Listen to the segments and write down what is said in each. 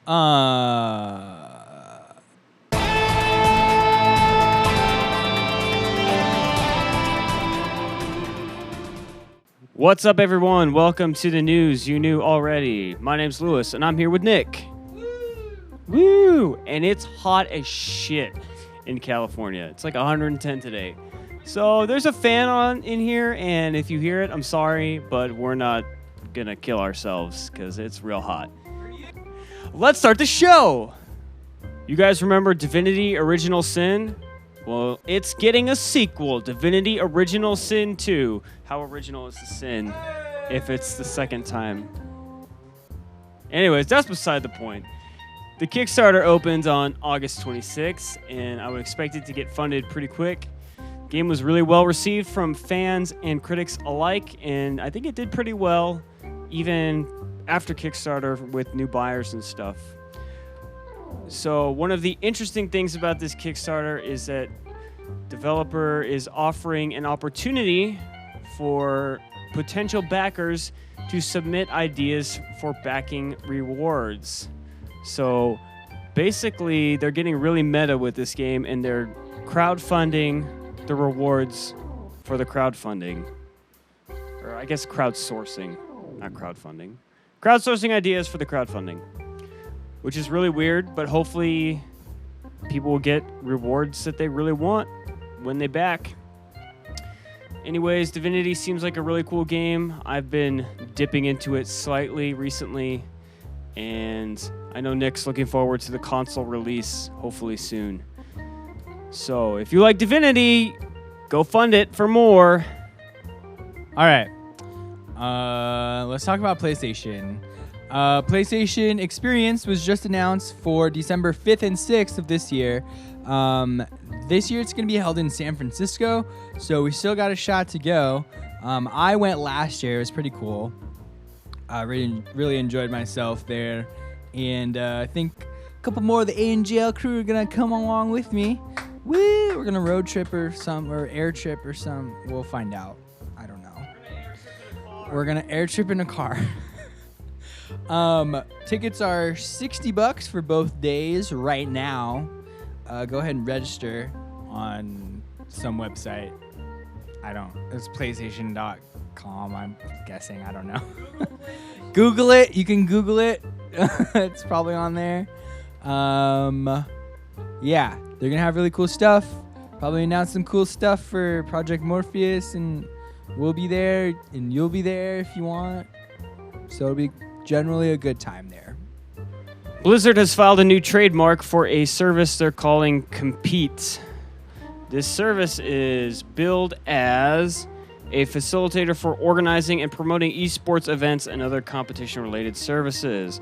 What's up, everyone? Welcome to the news you knew already. My name's Lewis, and I'm here with Nick. Woo! And it's hot as shit in California. It's like 110 today. So there's a fan on in here, and if you hear it, I'm sorry, but we're not gonna kill ourselves because it's real hot. Let's start the show! You guys remember Divinity Original Sin? Well, it's getting a sequel, Divinity Original Sin 2. How original is the sin if it's the second time? Anyways, that's beside the point. The Kickstarter opens on August 26th, and I would expect it to get funded pretty quick. The game was really well received from fans and critics alike, and I think it did pretty well, even after Kickstarter with new buyers and stuff. So one of the interesting things about this Kickstarter is that developer is offering an opportunity for potential backers to submit ideas for backing rewards. So basically, they're getting really meta with this game, and they're crowdfunding the rewards for the crowdfunding. Or I guess crowdsourcing, not crowdfunding. Crowdsourcing ideas for the crowdfunding, which is really weird, but hopefully people will get rewards that they really want when they back. Anyways, Divinity seems like a really cool game. I've been dipping into it slightly recently, and I know Nick's looking forward to the console release, hopefully soon. So if you like Divinity, go fund it for more. All right. Let's talk about PlayStation. PlayStation Experience was just announced for December 5th and 6th of this year. This year it's going to be held in San Francisco, so we still got a shot to go. I went last year. It was pretty cool. I really enjoyed myself there. And I think a couple more of the ANGL crew are going to come along with me. Woo! We're going to road trip or air trip or some. We'll find out. I don't know. We're going to air trip in a car. Tickets are $60 for both days right now. Go ahead and register on some website. It's PlayStation.com, I'm guessing. I don't know. Google it. You can Google it. It's probably on there. Yeah, they're going to have really cool stuff. Probably announce some cool stuff for Project Morpheus, and we'll be there, and you'll be there if you want. So it'll be generally a good time there. Blizzard has filed a new trademark for a service they're calling Compete. This service is billed as a facilitator for organizing and promoting esports events and other competition-related services.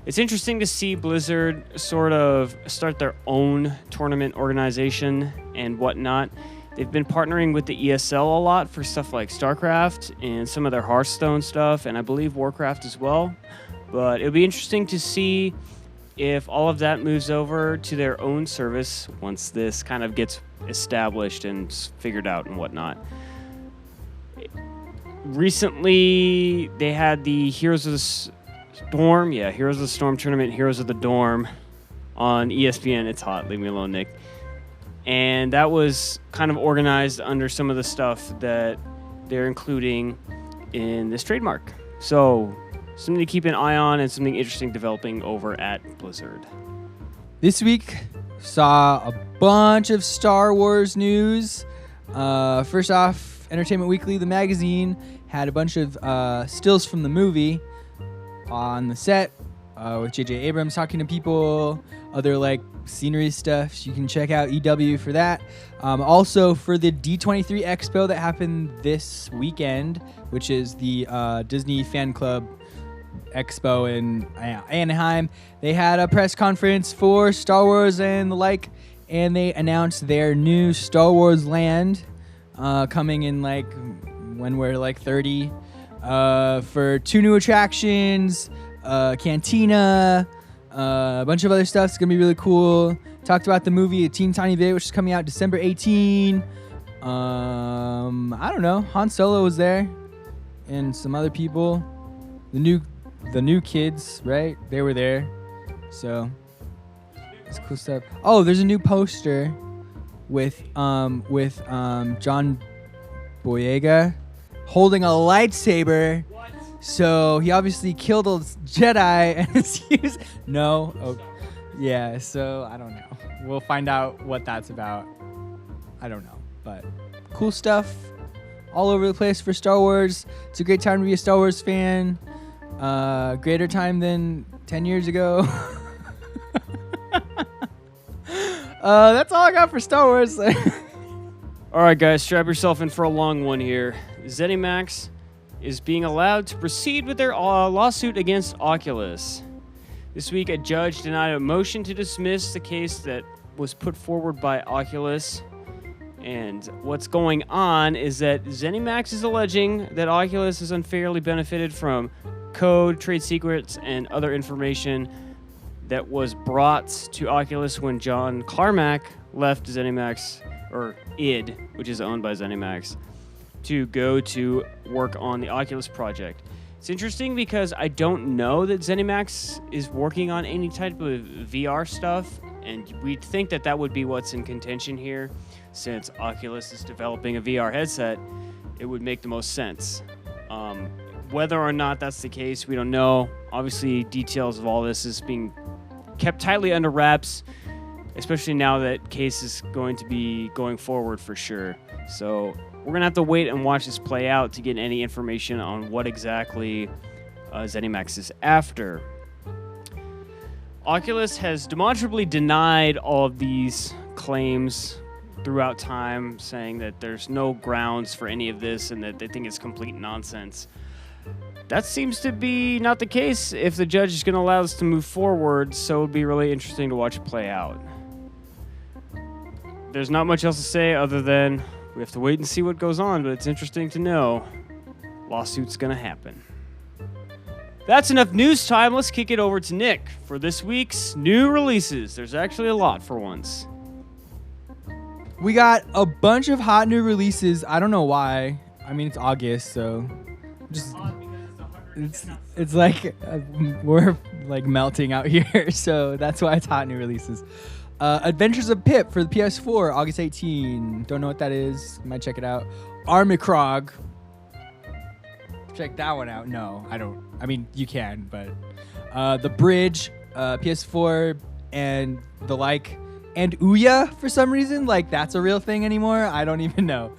It's interesting to see Blizzard sort of start their own tournament organization and whatnot. They've been partnering with the ESL a lot for stuff like StarCraft and some of their Hearthstone stuff, and I believe Warcraft as well. But it'll be interesting to see if all of that moves over to their own service once this kind of gets established and figured out and whatnot. Recently, they had the Heroes of the Storm, Heroes of the Storm tournament, Heroes of the Dorm on ESPN. It's hot, leave me alone, Nick. And that was kind of organized under some of the stuff that they're including in this trademark. So something to keep an eye on and something interesting developing over at Blizzard. This week, saw a bunch of Star Wars news. First off, Entertainment Weekly, the magazine, had a bunch of stills from the movie on the set with J.J. Abrams talking to people, other like scenery stuff. So you can check out EW for that. Also for the D23 Expo that happened this weekend, which is the Disney Fan Club Expo in Anaheim. They had a press conference for Star Wars and the like, and they announced their new Star Wars land coming in like when we're like 30 for 2 new attractions, cantina, a bunch of other stuff. It's gonna be really cool. Talked about the movie A Teeny Tiny Bit, which is coming out December 18. I don't know. Han Solo was there, and some other people. The new kids, right? They were there. So it's cool stuff. Oh, there's a new poster with John Boyega holding a lightsaber. What? So he obviously killed a Jedi and is used. No. Oh, yeah. So I don't know. We'll find out what that's about. I don't know, but cool stuff all over the place for Star Wars. It's a great time to be a Star Wars fan. Greater time than 10 years ago. That's all I got for Star Wars. All right, guys, strap yourself in for a long one here. ZeniMax is being allowed to proceed with their lawsuit against Oculus. This week, a judge denied a motion to dismiss the case that was put forward by Oculus. And what's going on is that ZeniMax is alleging that Oculus has unfairly benefited from code, trade secrets, and other information that was brought to Oculus when John Carmack left ZeniMax, or id, which is owned by ZeniMax, to go to work on the Oculus project. It's interesting because I don't know that ZeniMax is working on any type of VR stuff, and we'd think that that would be what's in contention here. Since Oculus is developing a VR headset, it would make the most sense. Whether or not that's the case, we don't know. Obviously, details of all this is being kept tightly under wraps, especially now that case is going to be going forward for sure. So we're going to have to wait and watch this play out to get any information on what exactly ZeniMax is after. Oculus has demonstrably denied all of these claims throughout time, saying that there's no grounds for any of this and that they think it's complete nonsense. That seems to be not the case if the judge is going to allow us to move forward, so it would be really interesting to watch it play out. There's not much else to say other than we have to wait and see what goes on, but it's interesting to know lawsuit's going to happen. That's enough news time. Let's kick it over to Nick for this week's new releases. There's actually a lot for once. We got a bunch of hot new releases. I don't know why. I mean, it's August, so just it's like we're like melting out here, so that's why it's hot new releases. Adventures of Pip for the PS4, August 18. Don't know what that is. Might check it out. Armikrog. Check that one out. No, I don't. I mean, you can, but The Bridge, PS4, and the like. And Ouya, for some reason, like that's a real thing anymore. I don't even know.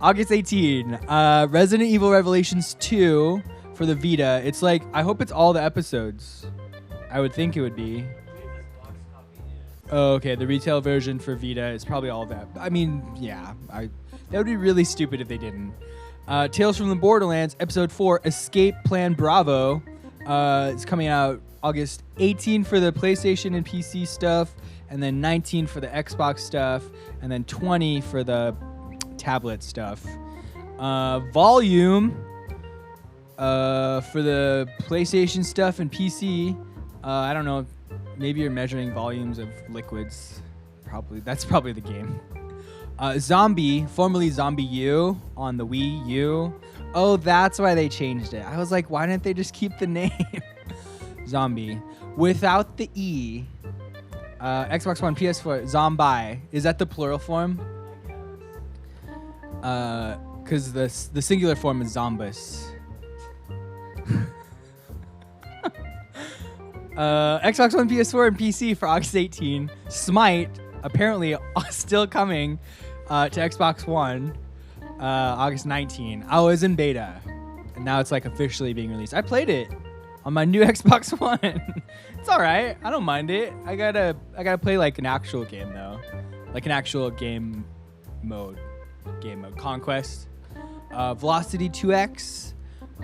August 18, Resident Evil Revelations 2 for the Vita. It's like, I hope it's all the episodes. I would think it would be. Oh, okay, the retail version for Vita is probably all that. I mean, yeah, that would be really stupid if they didn't. Tales from the Borderlands, Episode 4, Escape Plan Bravo. It's coming out August 18 for the PlayStation and PC stuff, and then 19 for the Xbox stuff, and then 20 for the tablet stuff. Volume for the PlayStation stuff and PC. I don't know. Maybe you're measuring volumes of liquids. That's probably the game. Zombi, formerly Zombie U on the Wii U. Oh, that's why they changed it. I was like, why didn't they just keep the name? Zombie. Without the E. Xbox One, PS4, Zombi. Is that the plural form? Because the singular form is Zombus. Xbox One, PS4, and PC for August 18. Smite, apparently still coming to Xbox One, August 19. I was in beta, and now it's like officially being released. I played it on my new Xbox One. It's all right. I don't mind it. I gotta play like an actual game though, like an actual game mode. Conquest. Veloxity 2X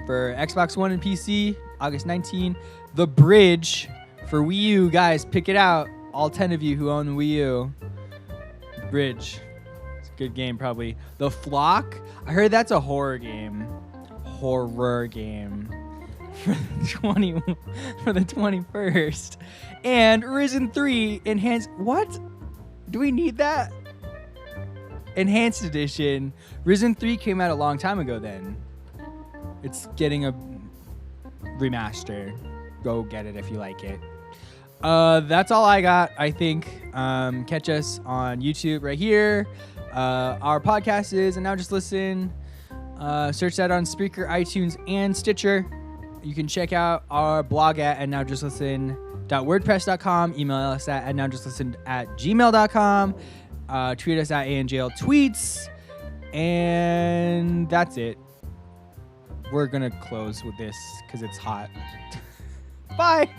for Xbox One and PC, August 19. The Bridge for Wii U, guys, pick it out. All 10 of you who own the Wii U. The Bridge. It's a good game, probably. The Flock. I heard that's a horror game. For the 21st. And Risen 3 Enhanced. What? Do we need that? Enhanced Edition. Risen 3 came out a long time ago then. It's getting a remaster. Go get it if you like it. That's all I got, I think. Catch us on YouTube right here. Our podcast is And Now Just Listen. Search that on Spreaker, iTunes, and Stitcher. You can check out our blog at andnowjustlisten.wordpress.com. Email us at andnowjustlisten@gmail.com. Tweet us at ANJL Tweets. And that's it. We're going to close with this because it's hot. Bye.